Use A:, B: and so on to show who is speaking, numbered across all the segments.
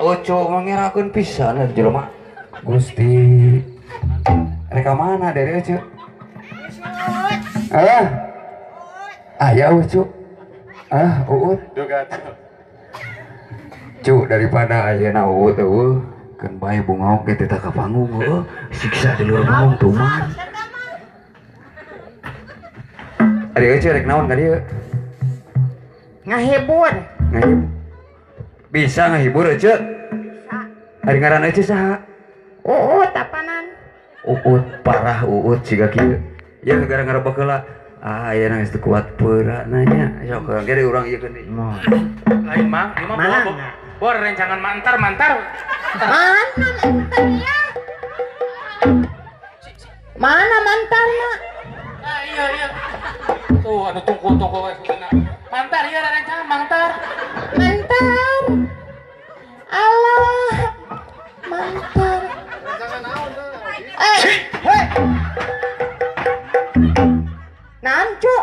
A: Oco mangerakeun pisan jelema. Gusti. Reka mana dari Oco? Aya Oco. Uut.
B: Duga.
A: Cu daripada ayeuna uut eueuh kan bae bungaok ge teh ka panggung heuh siksa di luar panggung tuman. Ari Oco rek naon ka dieu?
C: Ngahibur.
A: Ngahibur. Bisa ngahibur Oco? Bisa. Ari ngaran Oco saha?
C: Uut apanan?
A: Uut parah uut siga kieu. Ya gara-gara baheula aya geus teu kuat peura nanya. Sok gede urang ieu keun.
B: Lain mang, ieu mah bor rencangan mantar.
C: Mana mantarnya? Mana mantarnya?
B: Iya. Tuh, anu tungku mantar ieu rencangan mantar.
C: Mantar. Allah. Mantar. Nancu.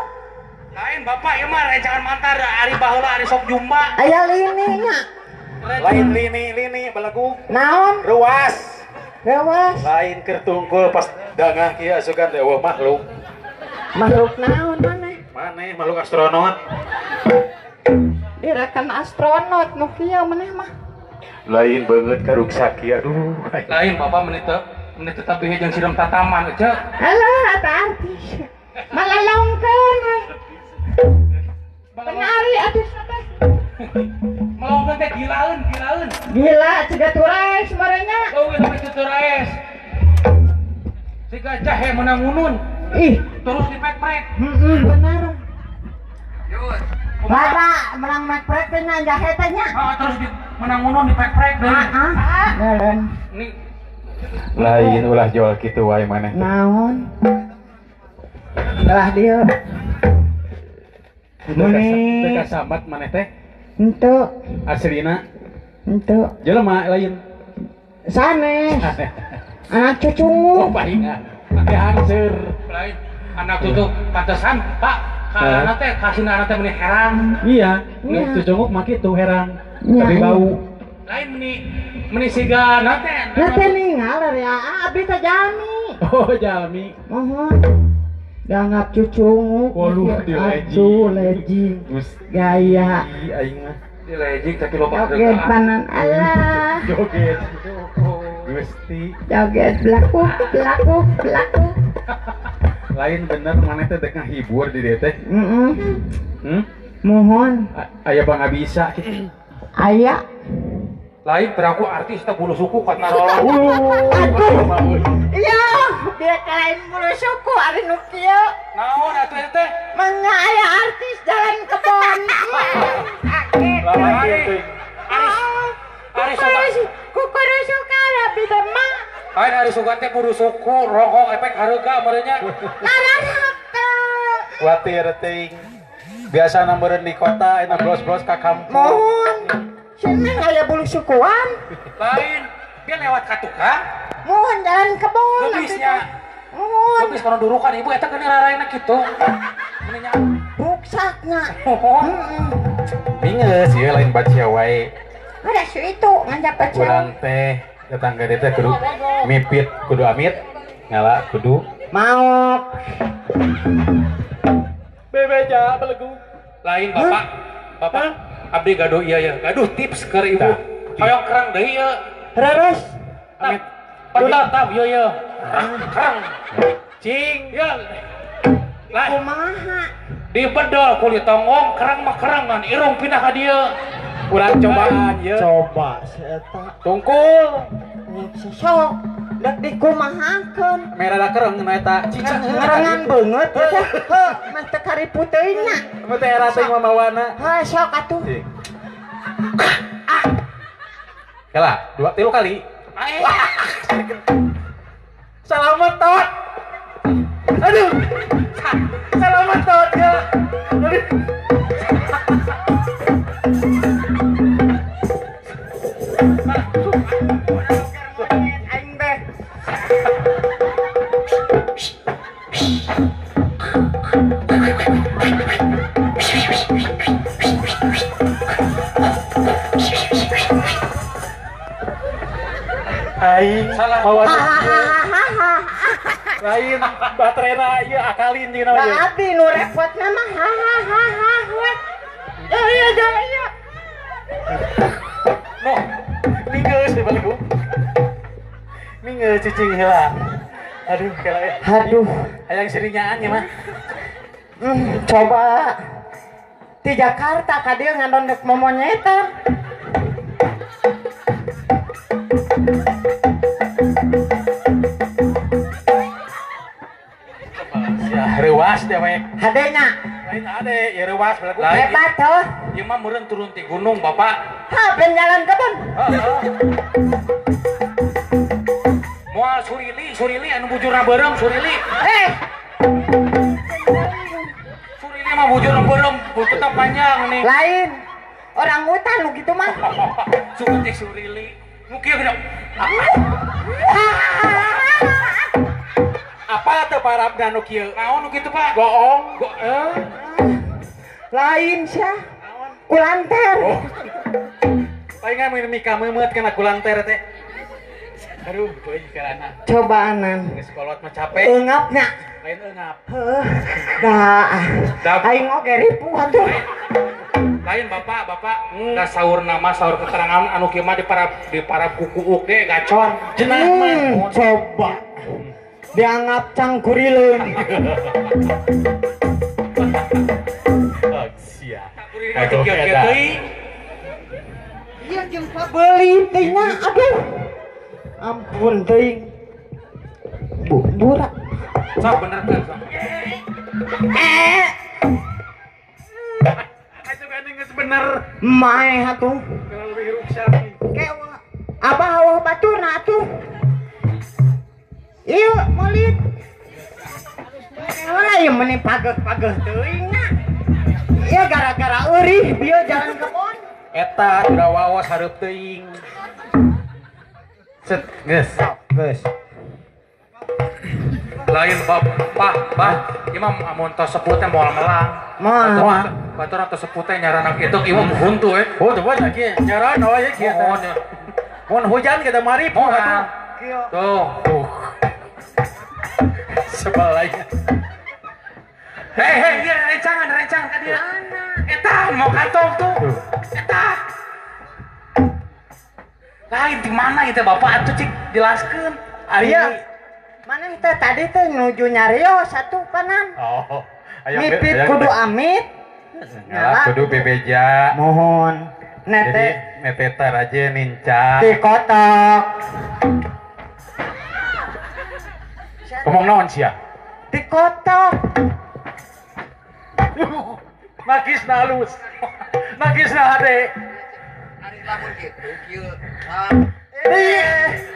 B: Lain bapak ieu mah rencangan mantar ari baheula ari sok jumba.
C: Aya lininya.
B: Lain lini balagu.
C: Naon?
B: Ruas.
C: Rewas.
B: Lain keur tungkul pas dagang kieu asukan teh makhluk.
C: Makhluk naon maneh?
B: Maneh makhluk astronot.
C: Direkan astronot nu kieu maneh mah.
B: Lain banget karuk saki aduh. Lain bapak menit tapi jeung siram tataman aja.
C: Alah eta artis. Malalongkeun. Penari atuh sabeh.
B: Melongkeun teh gilaeun.
C: Gila ciga turaes marenya.
B: Oh we teh turaes. Siga jahe menang unun.
C: Ih,
B: Terus dipek-pek.
C: bener. Lada menang mek-prek teh nya jahe teh nya.
B: Terus menang unun dipek-pek deui.
C: Ngeren.
B: Ini
D: Lain ulah jual kitu wae maneh.
C: Naon? Lah dia.
D: Teu kasambat maneh teh.
C: Henteu,
D: Aslina
C: henteu.
D: jelema lain.
C: Sanes. Anak
D: Oh
C: cucungu.
D: palingan. Ake hanseur.
B: lain anak tutup pantesan Pak. Karena teh kasihna teh meni herang.
D: Iya,
C: Iya.
D: cucunguk mah kitu herang.
C: Iya,
D: Tapi
C: iya.
D: bau.
B: Lain meni siga nate.
C: Nah teh ninggal ya, abdi teh jami.
D: Oh jalmi.
C: Mohon. Dianggap cucungu.
D: Waluh, di
C: Atuh lejing.
D: Gus
C: Gaya.
D: aing mah
B: Di lejing tapi loba
C: Joget panan Allah.
D: joget. Gusti.
C: Joget belaku.
D: Lain bener maneh teh dek ngahibur di dieu teh.
C: Mohon.
D: Aya bangga bisa kitu.
C: Aya.
B: lain beraku artis teh bulu suku karena rolang.
C: Iya, dia kalain bulu suku ari nu kieu.
B: Naon atuh teh?
C: Mangga aya artis jalan kebon.
B: Ari suka.
C: Kukudu suka lebih demang.
B: Lain ari suka teh bulu suku rokok efek hareuga merenya.
C: Naraka.
D: Watir teuing. Biasa meureun di kota enak bros-bros ka kampung.
C: Mohon. Sini aya bulu sukuan.
B: Lain dia lewat ka tukang.
C: Mohon jalan kebon.
B: Gebisnya.
C: Mohon.
B: Gebis kana durukan ibu eta geus raraina kitu. Menenya.
C: Ruksaknya.
B: Mohon.
D: Mingeus ieu lain bacia wae.
C: Ada su itu ngajak pacar.
D: Kurang teh tetangga dia teh kudu mipit kudu amit ngala kudu
C: Mau.
D: bebeja belegu.
B: Lain bapak abdi gaduh iya ya gaduh tips ke ibu
D: Tah.
B: hoyong kerang deui ya
C: Terus.
B: amit padahal ya kerang cing ya lah
C: Kumaha.
B: di bedol kulit tonggong kerang mah kerang kan irung pindah ka dieu
D: Kurang cobaan ye.
C: Coba eta.
D: Tungkul.
C: Sok. Dek dikumahakeun.
D: Merah da kereng na eta cicing
C: Ngarangan beungeut teh. Heuh, mah teu kariputeunna.
D: Mun teh era teh mamawana.
C: Heuh, sok atuh.
D: Kala, 2 3 kali.
B: ae
D: Selamat tot. Aduh. Selamat tot ya. Aduh.
C: Aing teh.
D: Aing
B: Salah.
D: mawa
C: Hahaha.
D: lain baterena ieu akalin jeung naon ieu.
C: Tapi nu repot mah hahaha. Ya.
D: No, minggeus di balik gua. Minggeus cicing heula. Aduh, kela ya.
C: Aduh.
D: Hayang sirinyaan ya mah.
C: Coba di Jakarta ka dieu ngandondek momonyetan.
D: Ya, reuas deh we.
C: Hadenya
D: Lain ade, ya reuas belagu.
C: hebat tuh.
B: Ieu mah meureun turun ti gunung, Bapak.
C: Ha, ben jalan kebun.
B: Moal Surili anu bujurna beureum Surili. Surili mah bujurna beureum, bututna panjang nih.
C: Lain orang hutan lu gitu mah.
B: Suku cek Surili. Nu kieu geuning.
D: Apa teu parabna nu kieu?
B: Naon nu kitu, Pak?
D: Goong.
C: Lain sia. Kulanter.
D: Oh. Palingan mika meumeut kana kulanter teh. Aduh, teuing karana.
C: Cobaanan.
D: Geus kolot mah capek.
C: Eungapnya.
D: Lain eungap.
C: Dah. Aing oge ribu atuh.
B: Lain Bapak, da saur nama saur keterangan anu kieu mah di para kukuuk ge gacor.
D: Cenah mah.
C: Coba. Dianggap cangkurileun.
D: Oh, sia.
B: Kieu teuing.
C: Iya jeung pabeli teh nya aduh. Ampun teuing. Burak.
B: Sok bener kan, sok.
D: Asa gandeng geus bener.
C: Mae atuh.
D: Kalau lebih hirup sapi.
C: Kewa. Abah hawah baturna atuh. Ieu molit. Ora ieu meni pageh-pageh teuing na. Ieu gara-gara eurih bieu jalan kebon.
D: Eta udah wawas hareup teuing. Set, geus.
C: Geus.
B: Lain Pak, ieu mah amun tos sepuh teh moal melang.
C: Moal.
B: Batur tos sepuh teh nyarana kitu ieu mah huntu
D: Oh, coba lagi nyaran we kieu.
B: Mohon ya.
D: Mun hujan kita mari
B: Mohon.
D: atuh.
B: Tuh.
D: Sebalanya.
B: Hei, iya rencang ka dia. Eta mau kantong tuh. Eta. Lain di mana itu Bapak atuh cik jelaskeun.
C: Iya. Mana teh tadi teh nuju nyarios satu panan.
D: Oh.
C: Mipit kudu amit.
D: Ya, kudu bebeja.
C: Mohon.
D: Jadi
C: Nete
D: netetar aja nincang.
C: di kotok.
D: Ngomong naon sia?
C: Di kotok.
D: Nagis na halus. Nagis na hade.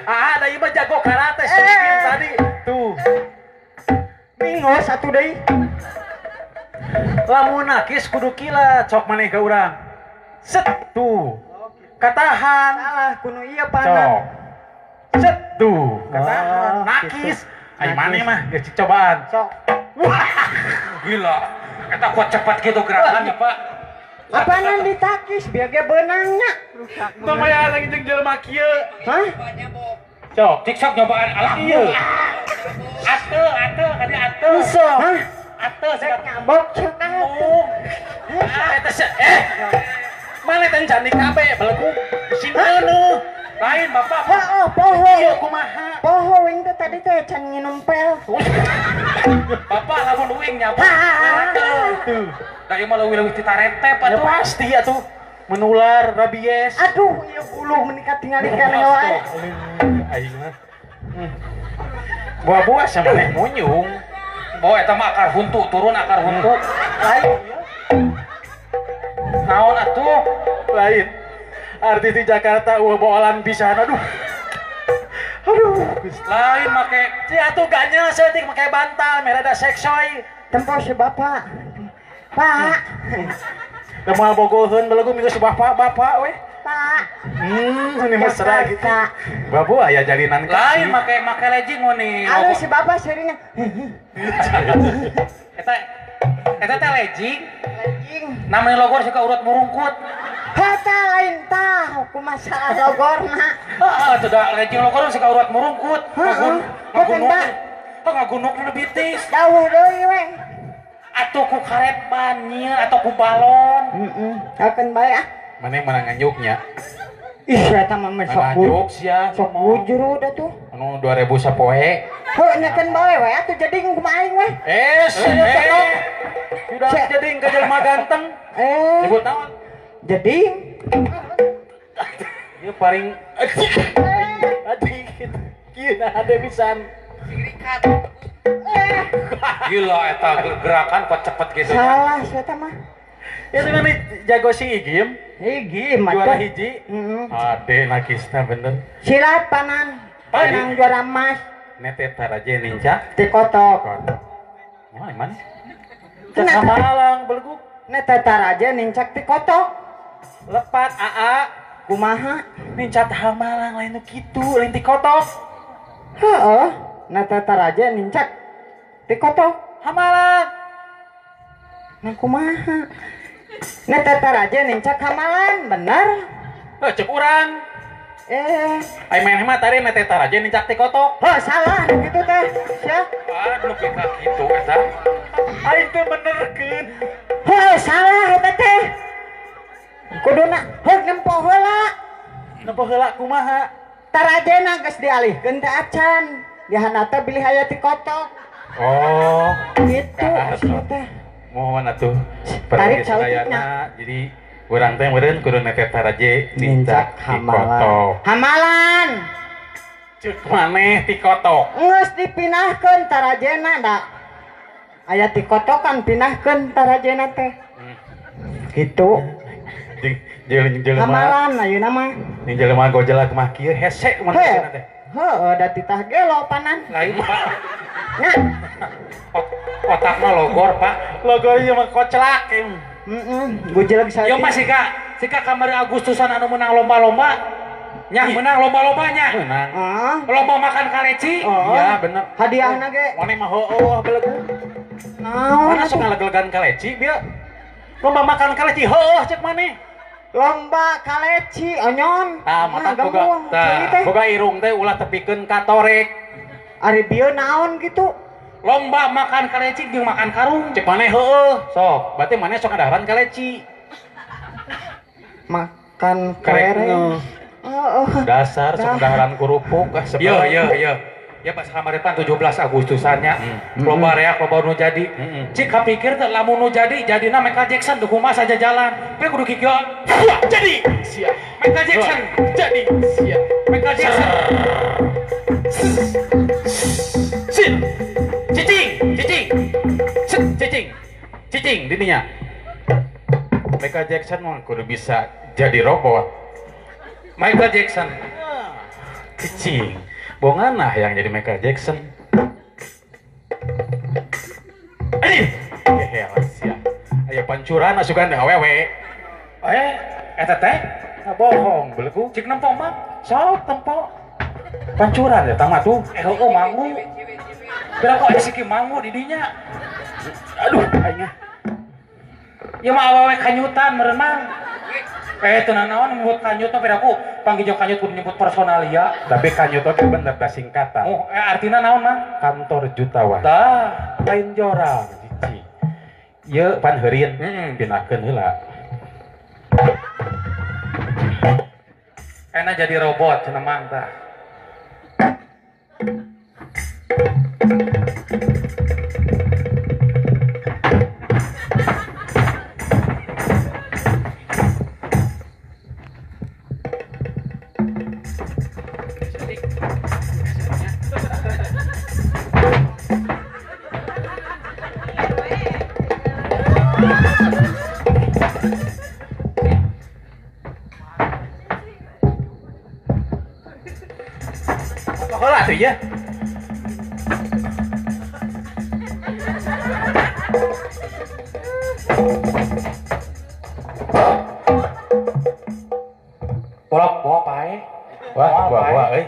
D: Ada ieu mah jago karate sedikit tadi. Tuh.
C: Mingos satu deui.
D: Lamun nagis kudu kila cok maneh ka urang. Set tuh. Katahan.
C: Salah kuno iya
D: Cok.
C: panan.
D: Set tuh. Katahan.
C: Oh,
D: Nakis.
C: gitu.
D: Ai maneh
C: Nakis.
D: mah geus cobaan.
C: Sok.
B: Gila. Eta kuat cepat gitu gerakannya, Pak.
C: Apaanan ditakis biar ge beunangnya.
D: Tong aya lagi jeung jelema kieu.
C: Hah?
D: Cok.
B: Cik sok nyobaan alah.
D: Iya.
B: Ate kadi ate.
C: Iso. Hah?
B: Ate
C: Cek nyabok cek atuh.
D: Eta mana teh candi kabeh beleku sing euneuh.
B: Lain Bapak.
C: Oh, poho.
D: Ieu kumaha?
C: Poho wing teh tadi teh can nginum pel.
B: Bapak lamun uing nyapa.
D: Tuh.
B: Da ieu mah leuwih-leuwih ti taretep
D: Ya
B: atuh.
D: pasti atuh menular rabies.
C: Aduh, ieu bulu menikah tinggal ikan wae.
D: Aing mah. Buah-buah sama maneh munyung.
B: Oh eta mah akar huntu, turun akar huntu.
C: Lain.
B: Naon atuh?
D: Lain. Artis di Jakarta boalan pisan aduh.
B: Lain make
D: Si atuh ganyel seutik make bantal merah da seksoy.
C: Tempo si bapak. Pak.
D: Da moal bogoheun belagu minggu si bapak we.
C: Pak.
D: Ini mesra gitu.
C: Jakarta.
D: Babu aya jalinan
B: lain make lejing nih.
C: Anu si bapak seuringna.
B: Eta teh lejing.
C: Lejing.
B: Namanya logor suka urut murungkut.
C: Hata lain tahu ku masalah logorna.
B: Tidak lagi logor sih kaurat murungkut. Ngagunuk dulu bitis.
C: Jauh deui we.
B: Atau ku karet banyer atau ku balon.
C: Akan bae ah.
B: Mana yang menang nganyuknya?
C: Ih, eta mah men sok
B: Nganyuk sia.
C: sok bujur udah tuh.
B: Anu 2000 sapoe.
C: Heuh nyakeun bae we atuh jadi kumaha we.
B: Udah jadi ke jelema ganteng. Nyebut naon?
C: Jadi
B: Ieu paling adik kieu ada pisan. Gila eta gerakan kok cepet gitu.
C: salah eta mah.
B: Ya dengan jago si Igim.
C: Hiji mah
B: Juara
C: teh.
B: hiji. Ade nakisna bener.
C: Silat panan. Panang juara emas
B: Nete taraje ninja.
C: di kotok.
B: Oh, mana? Cek Malang belegu.
C: Neta taraja nincak di kotok.
B: Lepat AA.
C: Kumaha?
B: Nincat Hamalang lain nu kitu, lain ti kotok.
C: Heeh. Neta taraja nincak di kotok.
B: Hamalang.
C: Nah kumaha? Neta taraja nincak hamalan, bener?
B: Cek urang. Ai main mah tadi nete taraje nincak ti kotok.
C: Oh salah gitu teh. Sia.
B: Aduh kita kitu eta. Ai teu benerkeun.
C: Oh salah eta teh. Kuduna heuk nempo heula.
B: Nempo heula kumaha?
C: Tarajena geus dialihkeun teh acan. Dihana teh bilih aya ti kotok.
B: Oh,
C: Gitu sia teh.
B: mohon atuh
C: Tarik
B: pergi
C: sautikna.
B: sadayana. Jadi urang teh meureun kudu nete taraje nincak ti kotok.
C: Hamalan.
B: Cek maneh ti kotok.
C: Nges dipinahkeun tarajena da. Aya ti kotokan pinahkeun tarajena teh. Gitu.
B: Jelema
C: Hamalan ayeuna mah.
B: ning jelema gojelak mah kieu hese
C: He.
B: maneh teh.
C: Heuh da titah gelo panan.
B: Lain Pak.
C: Nya.
B: Otakna logor, Pak. Logor ieu mah koclak.
C: Gujelag saeutik.
B: Yo mah sika kamari Agustusan anu menang lomba-lomba. Nya menang lomba-lombanya. Menang. Lomba makan kaleci. Iya, bener.
C: Hadiahna ge.
B: Maneh mah heueuh belegu.
C: Naon
B: Mana sok ngaleg-legan kaleci bieu? Lomba makan kaleci heueuh cek maneh.
C: lomba kaleci onyon.
B: Mata boga irung teh ulah tepikeun ka torek.
C: Ari bieu naon gitu?
B: Lomba makan kaleci jeung makan karung cek maneh heueuh. Sok, berarti maneh sok ngadaharan kaleci.
C: Makan
B: Karek.
C: kereng.
B: Dasar sok ngadaharan kerupuk
A: Iya. Ya pas kamaretan 17 Agustusannya lomba reak lomba nu jadi. Cik kapikir teh lamun nu jadi jadina Michael Jackson teu kumaha saja jalan. Tapi kudu kieu. Wah, jadi. Sia. Michael Jackson jadi. Sia. Michael Jackson. Sit. Cicing dininya.
B: Michael Jackson mah kudu bisa jadi robot.
A: Michael Jackson.
B: Cicing. Bongan nah yang jadi Michael Jackson. Hehehe sia. Aya pancuran asukan da awewe.
A: Eta teh
B: Bohong belegu.
A: cik nempo mah.
B: Sok tempo. Pancuran ya tama tuh.
A: Heueuh mangu. Bira kok aya siki mangu di dinya.
B: Aduh, aingnya.
A: Ya mah awewe kanyutan meureun mah. Tenan naon nyebut kanyut mah beda ku panggil kanyut kudu nyebut personalia.
B: Tapi kanyut oge bener da singkatan.
A: Oh, artina naon mah?
B: Kantor jutawan.
A: Tah,
B: Lain jorang cici. Ieu pan heureun pinahkeun heula.
A: enak jadi robot cenah mang tah.
B: Heula tuh ya.
A: Bolak bawa pae.
B: Wah, euy.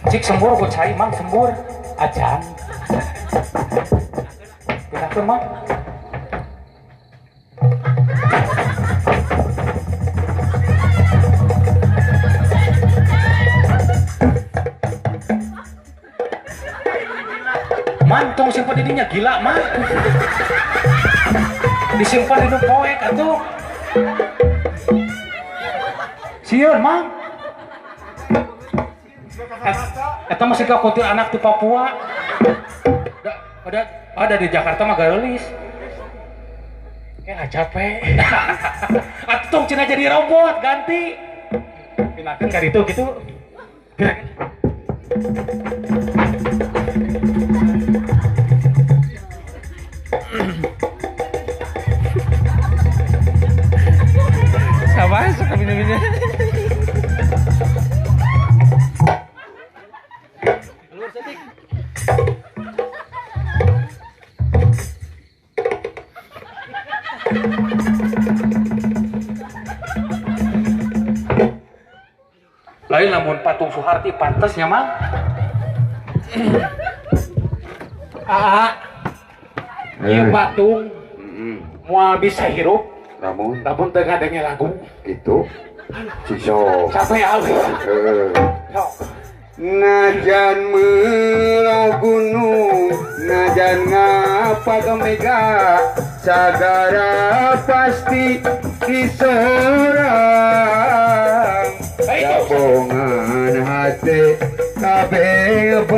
A: Cik sembur ku cai mang sembur.
B: Acan.
A: tuh mah. Mantong simpan didinya gila mah. Disimpan di poek atuh. Sieun mang. Eta masih kau kuntil anak di Papua. Ada di Jakarta mah gaeulis. Kayak capek. Atuh cina jadi robot ganti. Pindahkeun ka ditu gitu. Gerak.
B: Apa suka bini-bini?
A: Lain lamun patung Soeharti pantasnya mah. Ieu patung moal bisa hirup
E: namun
A: teu ngadenge lagu
E: itu sisok
A: sampai alih.
E: najan meula gunung najan ngapa mega sagara pasti disorang gabungan hati kabebat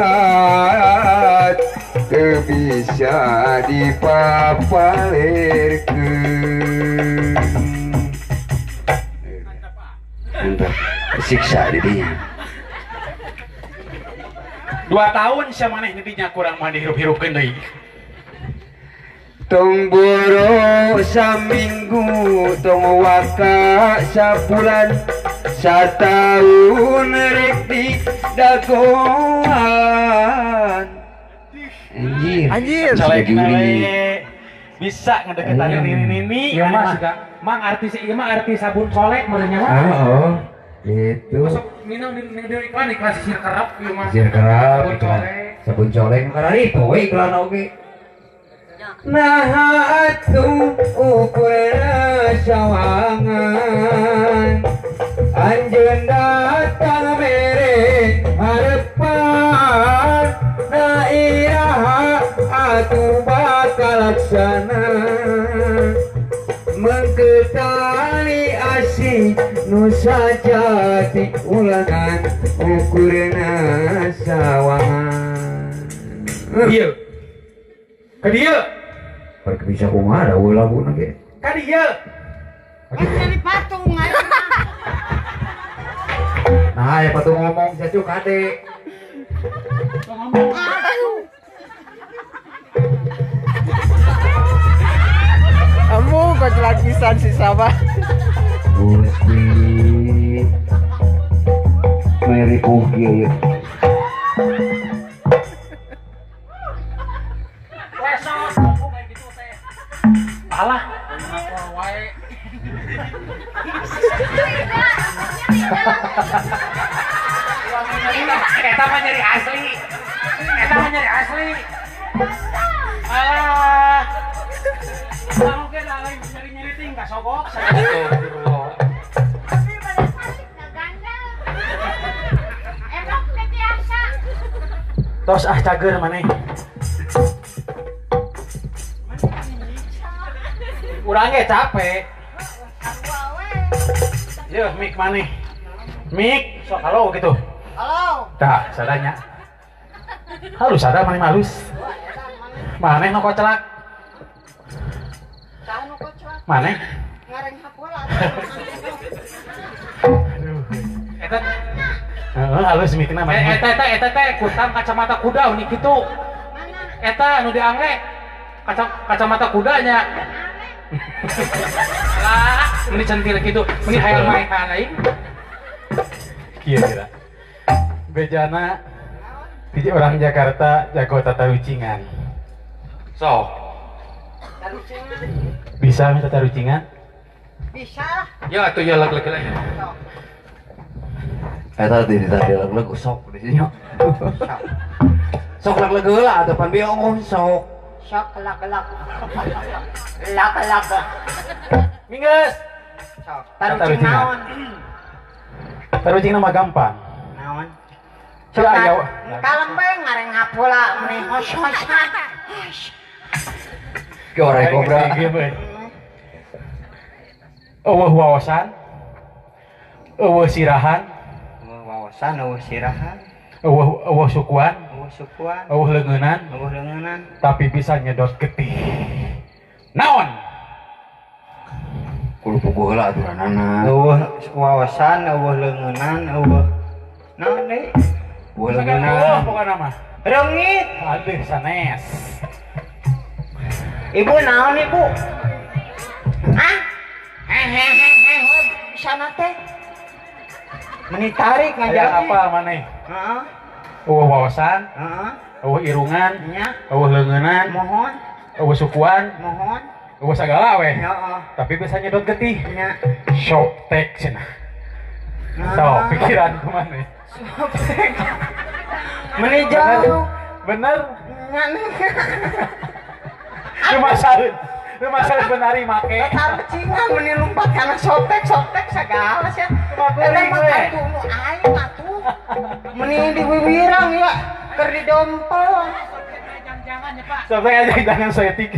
E: teu bisa dipapalirkeun. Mantap, siksa didinya.
A: 2 tahun sia maneh didinya kurang mah dihirup-hirupkeun deui.
E: Tong boro saminggu tong waka sabulan satahun rek di dagoan.
B: Anjir.
A: Calek we bisa ngedeketan nini.
B: Ieu mah siga mang artis ieu mah artis sabun colek meureunnya mah.
E: Oh, itu.
A: Masuk minang di iklan sisir kerap ieu mah.
E: Sisir kerap,
A: Sabun
E: iklan.
A: colek.
E: Sabun colek karena itu we iklan oge. Nah atuh ukurna sawangan anjeun datang mere harepan na iraha atuh bakal laksana mengketali asih nu sajati ulangan ukurna sawangan.
A: Ieu. Ka dieu.
E: Parek bisa kumaha da lagu ge.
A: Ka dieu.
C: Jadi patung aja.
E: Nah, ya patu ngomong sacu kade.
B: Kamu koclak pisan si Sabah.
E: Gusti. Meri pugi ya.
A: Alah. Eta mah nyari asli. Alah. Kamu ke lalai nyari tingkah sogok. Astagfirullah. Tos cager maneh. Urang ge capek. Yeuh mik maneh. Mik, sok halo gitu.
C: Halo.
A: Tah, sadanya. Halus ada maneh halus. Maneh nu kocelak.
C: Tahu nu kocak.
A: Maneh.
C: Ngareng hapola.
A: Aduh. Eta halus mikna maneh. Eta kutang kacamata kuda unik kitu. Eta anu diangge kacamata kudanya. Lah, ini centil gitu. Ini hayal main lain. Kira-kira. Bejana di orang Jakarta jago tata rucingan. So, bisa minta tata rucingan?
C: Bisa.
A: Ya atuh ya lag-lag.
E: Eta di lag-lag sok di sini. Sok lag-lag heula depan bieu ngomong sok.
C: Sok kelak-kelak. Kelak-kelak.
D: Minggeus.
C: Sok. Tarucing naon?
D: Tarucing nama gampang.
C: Naon?
D: Cek aya.
C: Kalembeng ngareng hapola meni hos-hos.
E: Ke orang kobra.
D: Eueuh wawasan. Eueuh sirahan.
C: Wawasan eueuh sirahan,
D: Eueuh sukuan.
C: eueuh sukuan,
D: Eueuh leungeunnan.
C: eueuh leungeunnan.
D: Tapi bisa nyedot getih. Naon?
E: Kudu puguh heula aturanana.
C: Eueuh wawasan, eueuh leungeunnan, eueuh naon deui?
E: Puguh
D: Eueuh
E: leungeunnan.
D: pokona mah.
C: Reungit.
D: Aduh sanes.
C: Ibu naon ibu? Hah? Hehehe, sana teh. Meni tarik
D: Aya
C: ngajar
D: apa maneh?
C: Heeh,
D: Eueuh wawasan,
C: heeh.
D: eueuh irungan,
C: Nya,
D: eueuh leungeunnan,
C: mohon,
D: eueuh sukuan,
C: mohon.
D: eueuh sagala weh.
C: Heeh.
D: Tapi bisa nyedot getih.
C: Nya.
D: Shoptek cenah. So, pikiran kemana?
C: Meni jauh.
D: Bener?
C: Nganu.
D: Rumah salin benari make.
C: Tarcingan meni lompat karena sotek segala sih. Eta mah kadu nu aing atuh. Meni diwiwirang ya keur didompol.
D: Sampai aja jangan setik.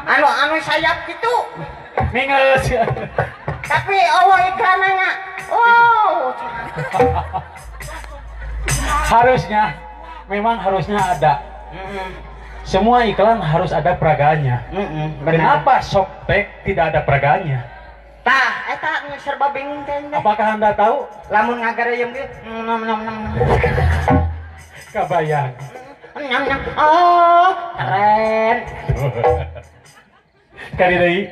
C: Anu sayap gitu.
D: Mingeus.
C: Tapi Allah iklannya. Oh.
D: Memang harusnya ada. Semua iklan harus ada peraganya. Kenapa Shoptek tidak ada peraganya?
C: Tah, eta nu serba bingung teh.
D: Apakah Anda tahu?
C: Lamun ngagareyeum ge.
D: Kabayang.
C: Oh, keren.
D: Kali deui.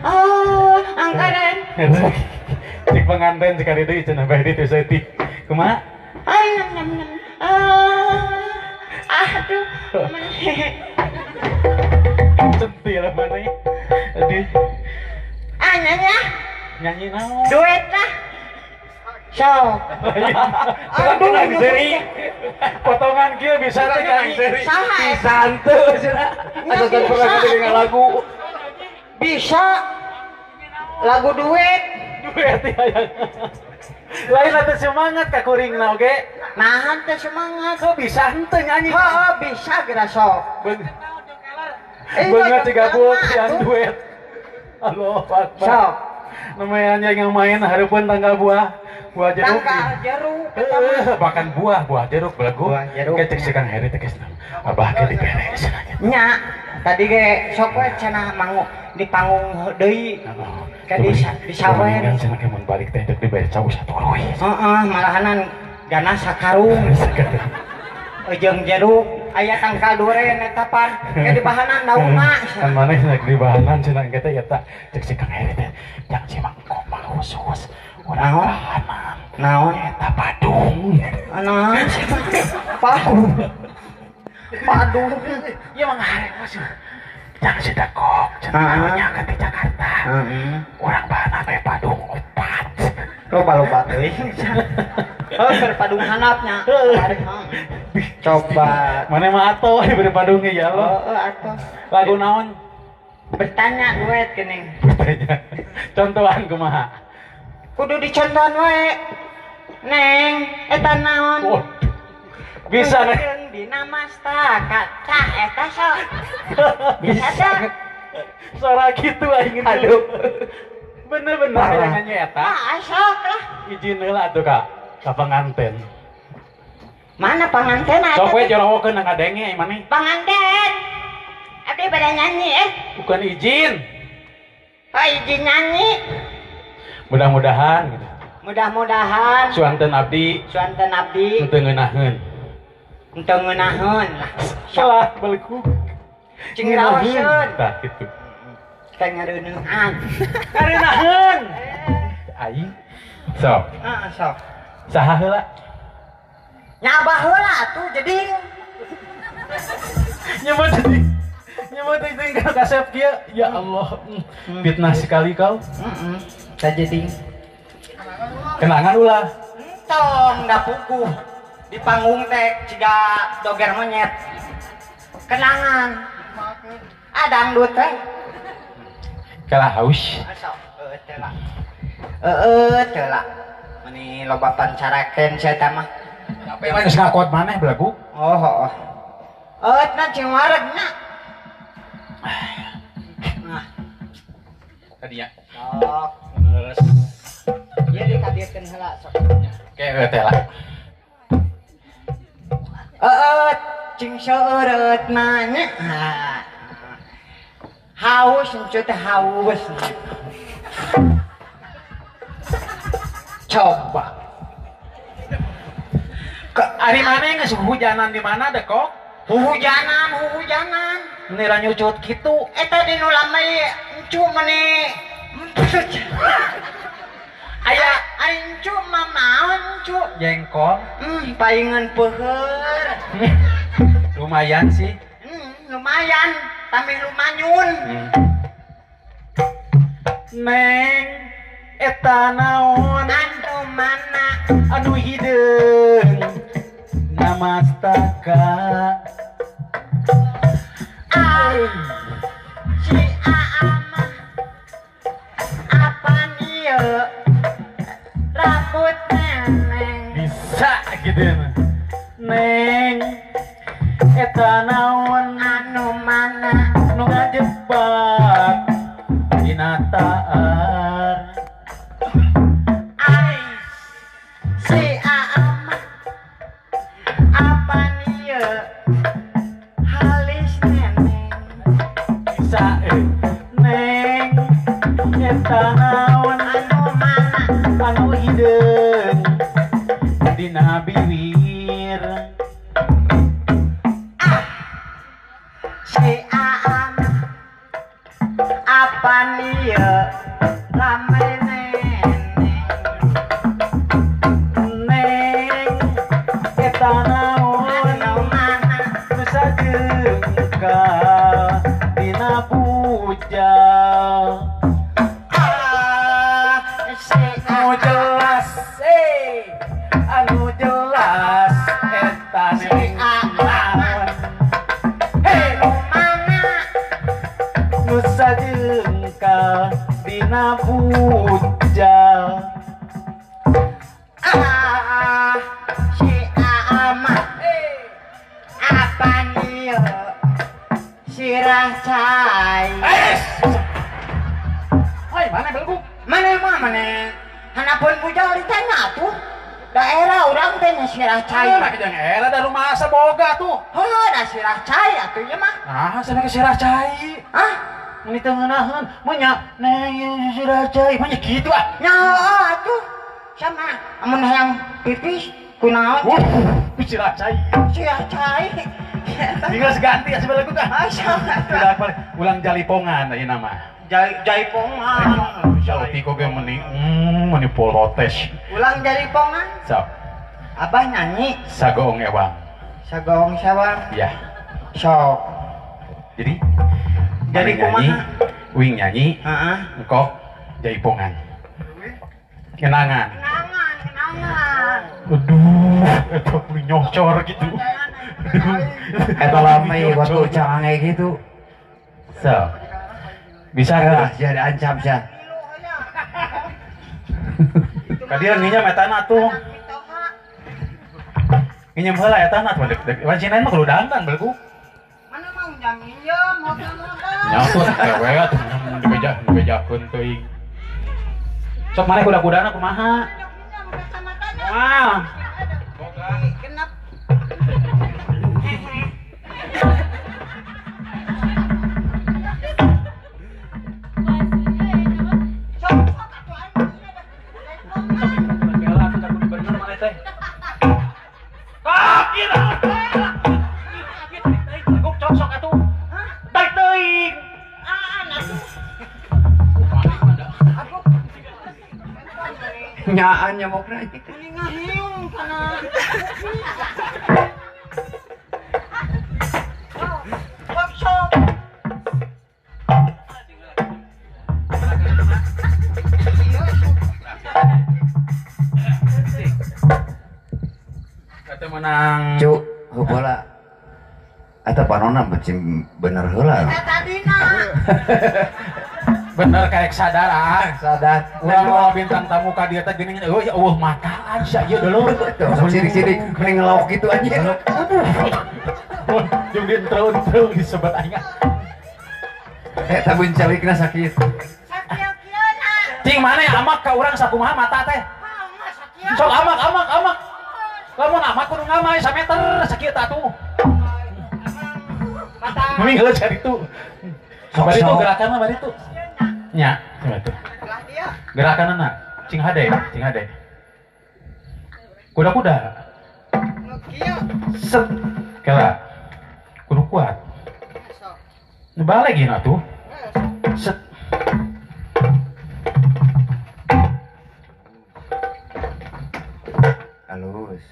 C: Oh, angkaren.
D: Cik pengantin sekali deui cenah bae ditu setik. Kumaha?
C: Aduh.
D: Centil mana ya? Aduh.
C: Nyanyi.
D: Nyanyi naon?
C: Duet lah. Show.
D: Aduh, Kang Seri. Potongan kieu bisa teh Kang Seri.
C: Saha eta?
D: Pisan teu cenah. Asa kan pernah kedengar lagu.
C: Bisa. Lagu duet.
D: Duet ya. Lain atuh semangat ka kuringna oge.
C: Nahan teh semangat.
D: Kok bisa henteu nyanyi?
C: Heeh, bisa geura sok.
D: Beungeut digabung yang duet. Allah Akbar.
C: Sok.
D: Namanya yang main hareupeun tanggal buah jeruk.
C: Tanggal jeruk.
D: Bahkan buah jeruk belagu.
C: Buah jeruk.
D: Kecek si Kang Heri teh geus abah ge diberesin aja.
C: Nya, tadi ge sok we cenah mangu di panggung deui. Ka di sawer.
D: Kan cenah ke mun balik teh dek dibayar cawu satu ruy.
C: Heeh, malahanan ganas sakarung. Jeung jeruk aya tangkal duren eta pan ke di bahanan daunna.
D: Kan maneh cenah di bahanan cenah kita eta cek si Kang Heri teh yang si mangko mah khusus. Urang bahanan.
C: Naon?
D: Eta padung.
C: Naon? Padung. Padung.
D: Ya mangarek mas. Jangan si Dakok, cenah nya ke di Jakarta. Urang bahanan we padung 4.
C: Loba-loba teuing. Oh, keur padung hanapnya. Coba.
D: Mana mah atuh diberi padungnya ya Allah.
C: Atuh.
D: Lagu naon?
C: Bertanya duet geuning.
D: Contohan kumaha?
C: Kudu dicontohan we. Neng, eta naon?
D: Waduh. Bisa nih.
C: Dina masta kaca eta sok. Bisa dah.
D: Suara gitu aing dulu. Bener-bener yang nyanyi eta.
C: Ah, sok lah.
D: Izin heula atuh Kak. Ka pengantin.
C: Mana pengantin eta?
D: Sok we jorowokeun nang adenge ieu maneh.
C: Pengantin. Abdi pada nyanyi
D: Bukan izin.
C: Oh, izin nyanyi.
D: Mudah-mudahan gitu.
C: Mudah-mudahan
D: Suanten abdi
C: suanten abdi
D: henteu ngeunaheun.
C: henteu ngeunaheun lah.
D: Salah baliku.
C: Cing raoseun.
D: Tah kitu.
C: Ka ngareuneuhan.
D: Kareunaheun. Aing. Sok.
C: Heeh, sok.
D: Saha heula?
C: Nyabah heula atuh jadi
D: Nyebut itu kasep kieu. Ya Allah. Fitnah sekali kau.
C: Tah jadi
D: Kenangan ulah.
C: tong da puguh di panggung teh ciga doger monyet. kenangan. Dangdut teh.
D: Kalah haus.
C: Sok teh lah. Meni loba pancarakeun saya teh mah.
D: Apa yang geus ngakot maneh belagu?
C: Oh. Na ciwaregna. Nah,
D: Tadi ya.
C: sok.
D: Terus
C: Ieu dikadiekeun heula sok.
D: kayak teh lah.
C: Cing seureut nanya. Haus encut haus. Coba.
D: Ari maneh geus hujanan di mana deh kok?
C: Hujanan.
D: Ini nyucut gitu.
C: Eta dinu lamai encu meni. Aya encu mah naon encu?
D: Jengkol.
C: Paingan peuheur.
D: Lumayan sih.
C: Lumayan, tapi lumanyun.
D: Neng eta naon
C: Anu mana?
D: anu hideung namastaka.
C: Si Aama. Apa ieu? Rambut neneng.
D: Bisa gitu Neng eta naon
C: Anu mana?
D: nu ngajebak dina taar.
C: Si Aama. Apa ieu? Halis neneng.
D: Bisa Neng eta naon
C: Anu mana?
D: anu hideung dina bibir.
C: Si Aama. Apa ieu? Ramai neneng.
D: Neng eta naon
C: Anu mana?
D: nu sajengkal dina bujal.
C: Si
D: Anu jelas anu jelas eta neng naon
C: Anu mana?
D: nu sajengkal dina bujal.
C: Si Aama. Apa ieu? Sirah cai.
D: Hai mana belgu?
C: Mana? Hanapun bujal ditanya tuh. Daerah orang teh nya sirah cai.
D: Cai lagi jangan era da rumah saboga tuh.
C: Da sirah cai atuh ieu mah.
D: Nah, sampai ke sirah cai.
C: Hah?
D: Ini tengenahan, banyak neng sirah cai, banyak gitu ah.
C: Nyaho atuh. Sama amun hayang pipis kunaon?
D: Sirah cai.
C: Sirah cai.
D: Tinggal seganti ya sebelah gua kan. Tidak apa, ulang jalipongan ini nama.
C: Jaipongan.
D: Jauh tiko ge meni protes.
C: Ulang jaipongan.
D: So,
C: Abah nyanyi
D: sagoong ewang.
C: sagong sawang.
D: Ya.
C: Sok.
D: Jadi
C: Jadi
D: Mane nyanyi,
C: kumaha?
D: Wing nyanyi,
C: Heeh.
D: engkau jaipongan. Kenangan.
C: Kenangan.
D: Aduh, itu nyocor gitu.
E: Eta lama waktu canggih gitu.
D: So, bisa
E: Ya,
D: nggak?
E: jadi ancam sih.
D: Kadieu nginyam etana tuh. Nginyam heula etana tuh dek. Wancinan mah kudu dandan belku.
C: Mana mau jaminjem modal-modal.
D: Nyaut kewe atuh dibejakeun teuing. Sok maneh kuda-kudana kumaha? Wah.
C: Genep.
D: Bela tuh kudu bener maneh teh. Ah, kira. Guk cocok atuh. Baik teuing.
E: Nyaan nyamuk lagi.
C: Ini ngahiung kana. Workshop.
D: Kata menang.
E: Cuk, bola. Eta panona becing bener heula.
C: Tadina.
B: Bener kayak sadar ah.
E: Sadar.
B: Urang mau bintang tamu ka dieu teh geuning euy eueuh mataan sia ieu dulu.
E: Sok sidik-sidik mending ngelawak gitu anjing.
B: Jeung dientreu-entreu disebut aing.
E: Eta buncalikna sakit.
C: Sakit-sakitna.
B: Cing mana amak ka urang sakumaha mata teh?
C: Sakit.
B: Sok amak. Lamun amak kudu ngamai sameter sakieu atuh. Mending heula cari itu. Bari itu gerakanna bari itu. Nya, coba tuh.
C: Lah dia.
B: Gerakanna cing hade. Kuda-kuda.
C: Kieu.
B: Set. Kela. Kudu kuat.
C: Sok.
B: Nebalik gini atuh. Set.
E: Halus.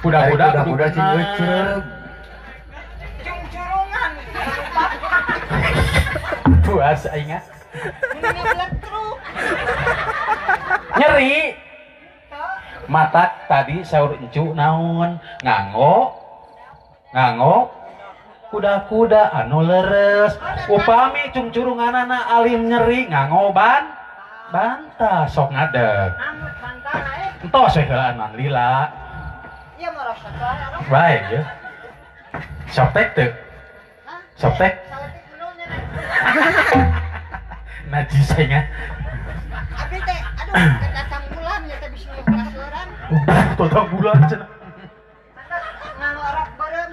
B: Kuda-kuda
E: Kuda cing weceug.
C: Cung-curungan.
B: Puas aing.
C: Ini bletruk.
B: Nyeri. Matak tadi saur encu naon? Nganggo. Kuda-kuda anu leres. Upami cungcurunganana alim nyeri nganggo bantah sok ngadeg.
C: Amut bantah
B: Entos we heulaanan lila.
C: Iya merasa saya.
B: Baik ya. Soptek teu. Soptek.
C: Saletik menunya.
B: Najis nya.
C: Abi teh aduh datang bulan ya teh bisa 12 orang.
B: Totong bulan cenah.
C: Ngalorak bareng.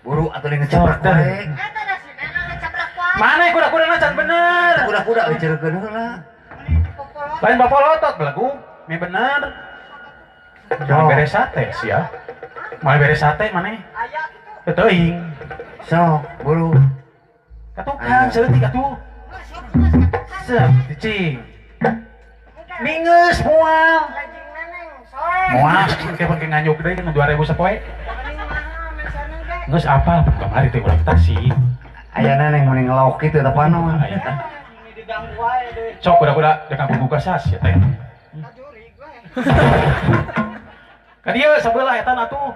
E: Buru atuh ning ngecabrak wae.
C: Eta da si Nena ngecabrak wae.
B: Mana kuda-kudana can bener.
E: Kuda-kuda weceurkeun heula.
B: Lain bapolotot belagu. Mi bener. Jangan beres sate sih ya. Mau beres sate mana?
C: Aya kitu.
B: Teuing.
E: Sok, buru.
B: Katukang seutik atuh. Sep, cicing. Mingeus moal.
C: Lajing neneng soe.
B: Moal kayak pake nganyuk deui kan 2000 sapoe.
C: Paling mahal mesana ge.
B: Geus apal kamari teh urang taksi.
E: Ayana neng mending ngelawak kitu teh panon.
B: Aya tah.
C: Ini diganggu wae deui.
B: Sok kuda-kuda dekat buku sas ya teh.
C: Kajurig we.
B: Ka dieu sabelah eta atuh.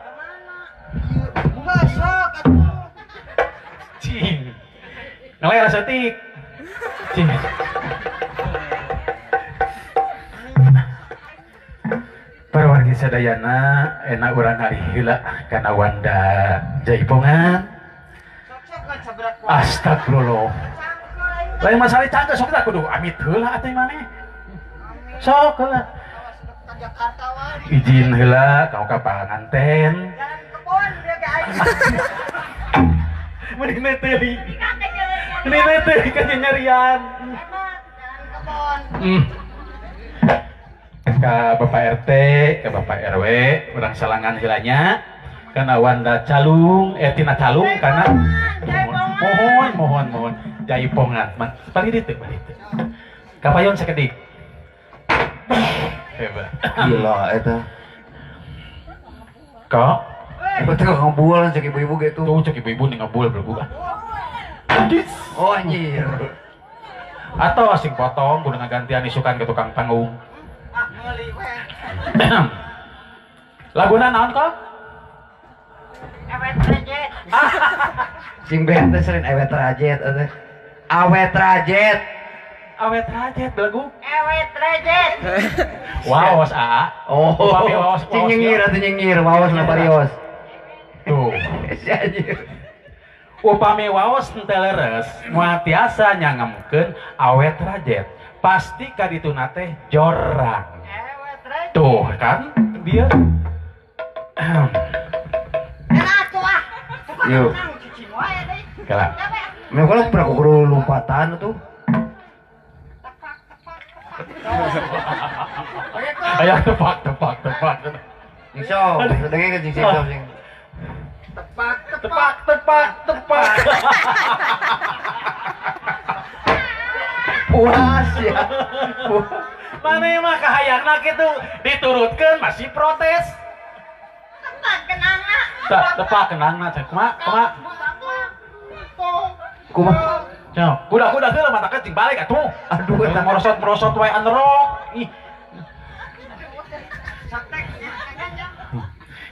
C: Bunga sok atuh.
B: Cing. Ngeler seutik. Cing. Perwargi sadayana enak urang ari heula kana Wanda Jaipongan.
C: Sok-sok ngecabrak wae.
B: Astagfirullah.
C: Cangkel
B: Lain masalah cangkel sok kita kudu amit heula atuh maneh. Sok heula.
C: ka Jakarta wae.
B: Izin heula kau ka panganten.
C: Jalan kebon dia ge aing.
B: Mending teuing. Mending teuing ka nyarian.
C: Hemat jalan kebon.
B: Ka Bapak RT, ke Bapak RW, urang salangan heulanya. Kana Wanda Calung, Tina Calung kana mohon Jaipongan. Balik ditu, balik ditu. Kapayon sakedik. Hebat.
E: Gila eta.
B: Kok?
E: Eta teh ngabual cek ibu-ibu gitu.
B: Tuh cek ibu-ibu nih ngabul berbuka.
E: Oh anjir.
B: Atau asing potong, kudu ngagantian isukan ke tukang panggung.
C: Ah ngeuli we.
B: Laguna naon kok?
C: Ewet rejet.
E: Sing band teh sering awet rajet eta. Awet rajet.
B: Awet rajet lagu.
C: Ewet rejet.
B: Waos a.
E: Oh,
B: Upami waos
E: sing nyengir atuh nyengir, waos na parios.
B: Tuh.
E: Si anjir.
B: Upami waos teu leres, moal tiasa nyangemkeun awet rajet. Pasti ka dituna teh jorang.
C: Ewet rejet.
B: Tuh kan dia.
C: Enak tuh ah.
E: Yuk.
C: Nang cicing wae deui.
B: Kala.
E: Memang kalau pernah kudu lompatan tuh.
B: Aya tepak.
E: Sing sok, sedenge ke sing sok sing.
B: Tepak.
E: Puas ya.
B: Mana mah kahayangna kitu diturutkeun masih protes.
C: Tepak kenanga.
B: Tepak kenangna cek kumaha.
E: Kumaha?
B: Cok, kuda-kuda heula mata cing balik atuh.
E: Aduh eta
B: Merosot wae underok. Ih,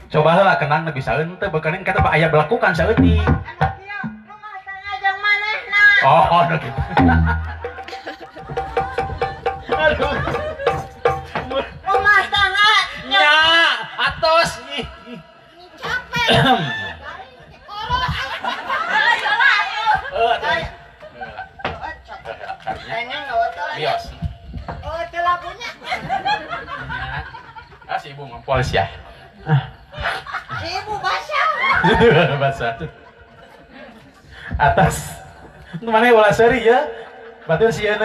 D: Coba heula kenang nepi saeun teh beukeun kata Pak aya belakukan saeutik.
C: Anak ieu rumah tangga jeung manehna.
D: Oh, gitu. Aduh.
C: Rumah tangga
D: Nya, atos.
C: capek.
D: Bios.
C: Oh, itu lagunya.
D: Si ibu ngompol sih ya.
C: Si ibu basah.
D: Basah tuh. Atas. Nu mana ulah seuri ya? Batur sieun.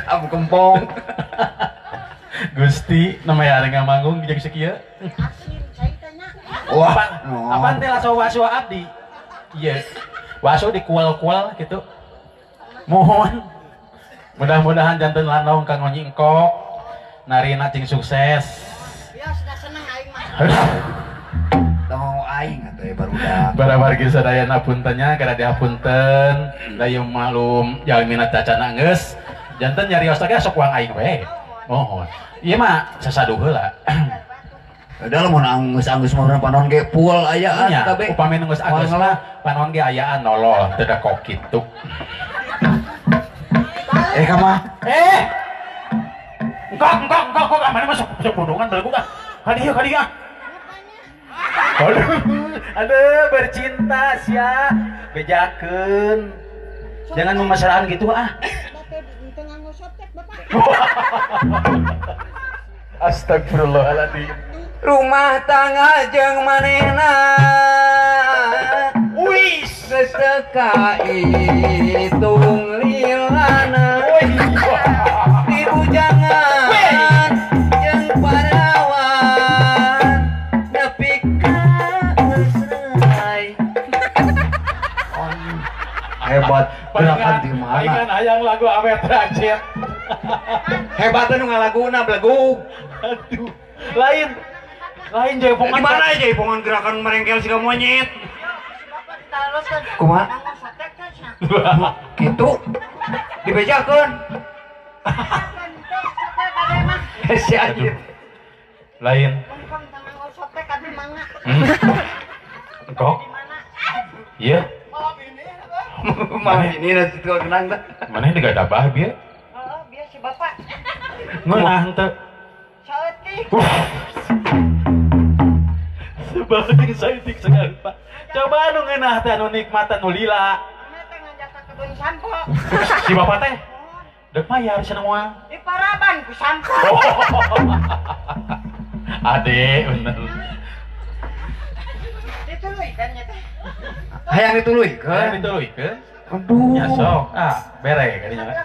E: Am kempong.
D: Gusti, namanya ada manggung jeung sakieu.
C: Asin, saya tanya.
E: Wah,
D: Apaan teh laso waso abdi? Iya. Waso dikual-kual gitu. Mohon. Mudah-mudahan janten lanong Kang Onyi engkok. Narina cing sukses.
C: Dia sudah senang aing mah.
E: mau aing atuh barudak.
D: Barabar geus sadayana puntennya kada dihapunten. Dayu malum jalmina cacana geus. Janten nyarios teh sok uang aing we. Mohon. Ieu mah sasaduh heula.
E: Padahal mun anggeus-anggeus mah panon ge pool ayaan
D: Nya,
E: kabeh.
D: upami geus anggeus mah panon ge ayaan nolol teu da kok kitu.
E: Kamah.
D: Engkok, mana masuk pundungan balik buka. Kadieu. Aduh, bercinta sia, bejakeun. Jangan memasalahan gitu ah. Astagfirullahaladzim.
E: Rumah tangga jeung manehna.
D: Wis,
E: geus teka itung lilana. Di bujangan jeung parawan nepi ka usrai. Hebat gerakan di mana?
D: Palingan hayang lagu awet rajet.
E: Hebat nu ngalaguna blegug.
D: Aduh, lain jaipongan.
E: Gimana aja jaipongan gerakan merengkel siga monyet? Kumaha? Gitu. Dibejakeun. Si anjir.
D: Lain. Engkok? Iya.
E: Mah ini nasi tukang kenang dah.
D: Mana ini gak ada bahagia?
C: Oh, biar si bapak.
D: Ngeunah henteu.
C: Saeutik.
D: Sebagai saeutik sekali, Pak. Coba anu ngeunah teh anu nikmatan nu lila.
C: Ini teh ngajak ke kebun sampo.
D: Si bapak teh deuk mayar cenah moal.
C: Di Paraban ku sampo.
D: Ade, bener.
C: Dituluykan nya teh.
E: Hayang dituluy
D: Kan
E: ke?
D: dituluykeun.
E: Aduh.
D: Ya sok. Bere kadinya.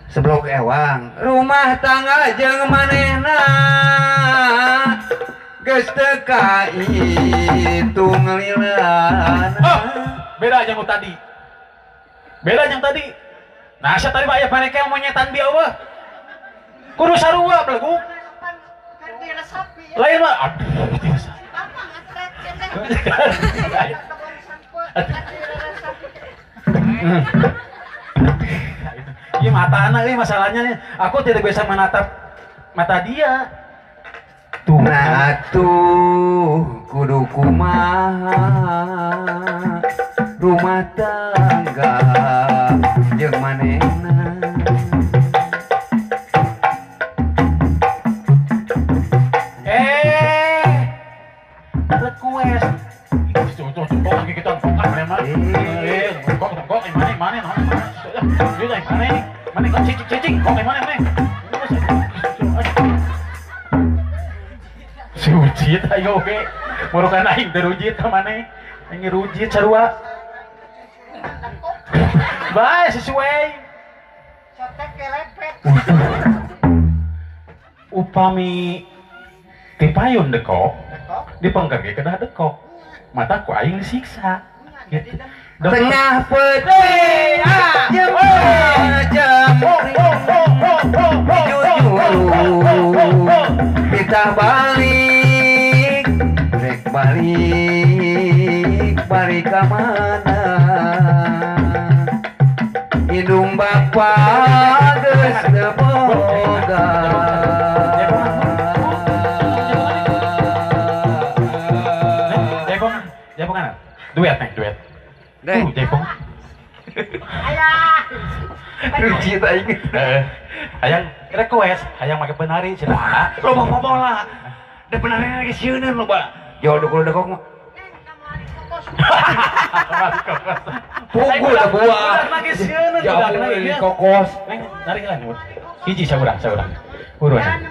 E: Seblok ewang. Rumah tangga jeung manehna. Geus teka itung lilana.
D: Beda jeung tadi. Nah, asa tadi aya paneke monyetan bieu mah. Kudu sarua blegug.
C: Kan diresapi ya.
D: Lain mah aduh.
C: Apa ngetrek teh. Kebun sampo. Diresapi.
D: Iya mata anak ini masalahnya nih. Aku tidak bisa menatap mata dia. Tuh.
E: Nah tuh kudu kumaha rumah tangga jeung manehna.
D: Request. Tuh, lagi kita tongkat memang. Kok mana? Dia mana kok cicing kok mana? Si Ujit ayo ge. Murukan aing teu rujit ka maneh. Aing rujit sarua. Bae sesuai.
C: Sotek kelepet.
D: Upami tipayun dekok, dipengker ge kedah dekok. Mata ku aing disiksa. Gitu.
E: Tengah peuting jeung kita balik ka mana hidung bapak geus teu boga
D: jaipongan. Duet nih, duet.
E: Deh.
D: Jaipong.
C: Ayah.
E: Ruci tak inget.
D: Hayang request, hayang make penari cenah.
E: Lo mau bola. Da benernya lagi sieun lo, Pak. Jodoh kulo dekok mah. Pukul da buah.
D: Lagi sieun
E: Ya
D: udah
E: Allah,
D: kena
E: ini
D: ieu.
E: kokos.
D: Neng, narik lah nih. Hiji saurang. Buruan.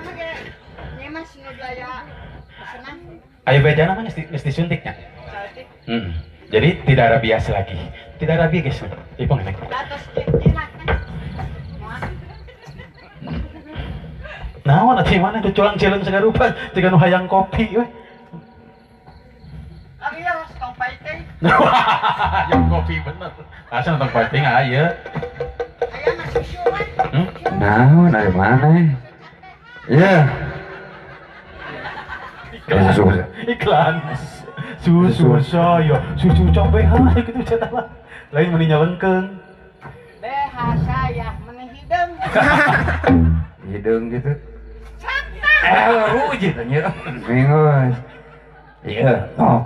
C: Ini mas ngejaya senang.
D: Ayo beja namanya geus disuntiknya. Jadi tidak ada bias lagi. Tidak ada bias guys. Ipong neng.
C: Atas jinak.
D: Nah, nanti mana tuh culang cileng segarupa, tiga nu hayang kopi, weh.
C: Abi ya mas kompai teh.
D: Yang kopi bener. Asal nonton fighting aja.
C: Ayah mas susu kan.
E: Nah, dari mana? Iya. Susu.
D: Iklan. Susu saya, susu cobe gitu cetak lah. Lain meninya lengkeng.
C: Beha saya menihidem.
E: Hidung gitu.
C: Santai.
E: Ruji tanya. Bingung. Iya, oh.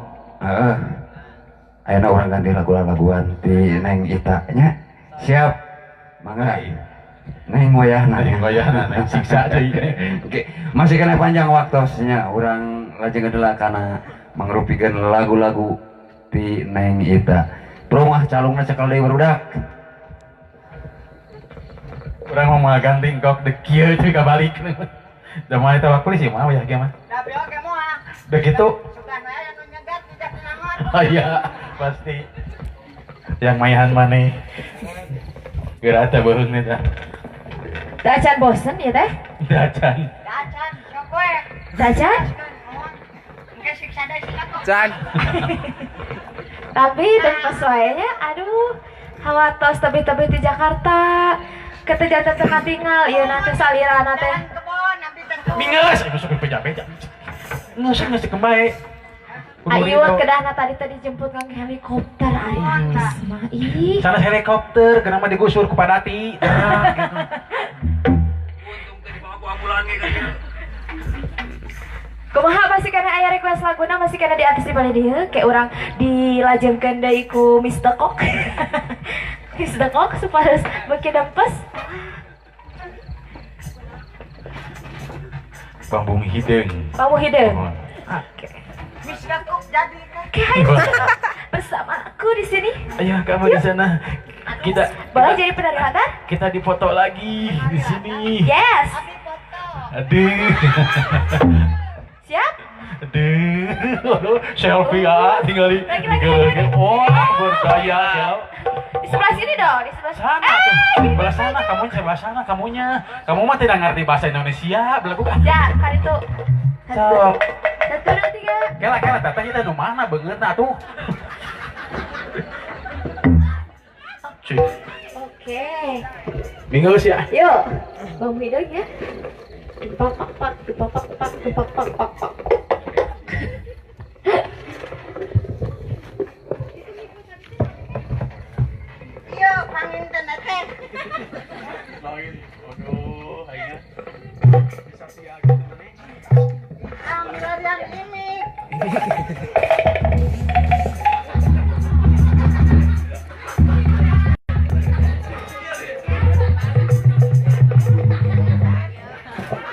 E: Ayeuna orang ganti lagu-laguan di Neng Ita nya. Siap. Mangga. Neng wayahna.
D: Neng siksa deui.
E: Oke, masih kena panjang waktosnya. Urang lajeng ngedelak kana mangrupikeun lagu-lagu di Neng Ita. Rumah calungna cekal deui barudak.
D: Urang mau ganti kok de kieu teh kabalik. Da mah eta waktu sih mah wayah ge mah.
C: Tapi oke moal.
D: Begitu.
C: Sugan aya nu nyegat tidak nangon.
D: Oh iya, pasti. Yang maihan maneh. Geura teh beuheung nih tah.
F: Dacan bosen ya teh?
D: Dacan.
C: Dacan cokoe.
F: Dacan?
C: Engke siksa deui silakan.
E: Can.
F: Tapi tempat soalnya, aduh, hawa tos tebi-tebi di Jakarta. Kata jantan tengah tinggal, iya nanti salirana teh.
C: Jalan kebon abdi tentu.
D: Mingeus, ieu sok beja-beja. Geus kembae.
F: Ayo kedahna tadi jemput kang helikopter aing. Mah ih.
D: Sana helikopter, kenapa digusur ku Padati?
F: Kumaha masih kana aya request laguna masih kana diatas di balik dieu kayak urang dilajengkeun deui ku Mr. Kok. Mr. Kok supaya beuki dempes.
D: Bambung hideung.
F: Kamu hideung. Oke.
C: Bisa kok jadi kan.
F: Oke, ayo bersama aku di sini.
D: Ayo kamu di sana. Kita
F: Boleh jadi penari hantar?
D: kita dipoto lagi di sini.
F: Yes.
C: Abi foto.
D: Aduh.
F: Siap?
D: Aduh. Selfie ah, tinggal di.
F: Lagi.
D: Wah, berdaya ya.
F: Di sebelah sini dong, di sebelah
D: Sana tuh. Sebelah sana kamunya, sebelah sana kamunya. Kamu mah tidak ngerti bahasa Indonesia, belagu kan?
F: Ya, kan itu.
D: Sok.
F: Satu, dua, tiga.
D: Kela teteh kita di mana beungeut tuh? Cuy.
F: Oke.
D: Minggu ya.
F: Yuk, Bang Hidung ya. Dipak.
C: Iya, panginten teh.
D: Aduh, ayo.
C: Ambil yang ini.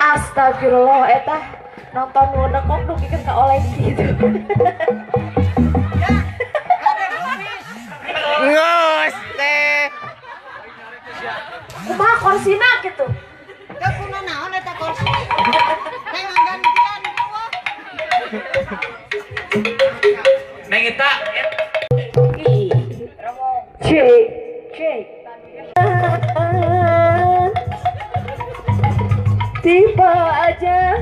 F: Astagfirullah, eta nonton nu nekok nu bikin ka oleh gitu.
C: Ngos teh.
F: Kumaha korsina gitu.
C: Teu kuna naon eta kursi. Teh gantian dua.
B: Neng Ita,
F: Cek. Tiba aja.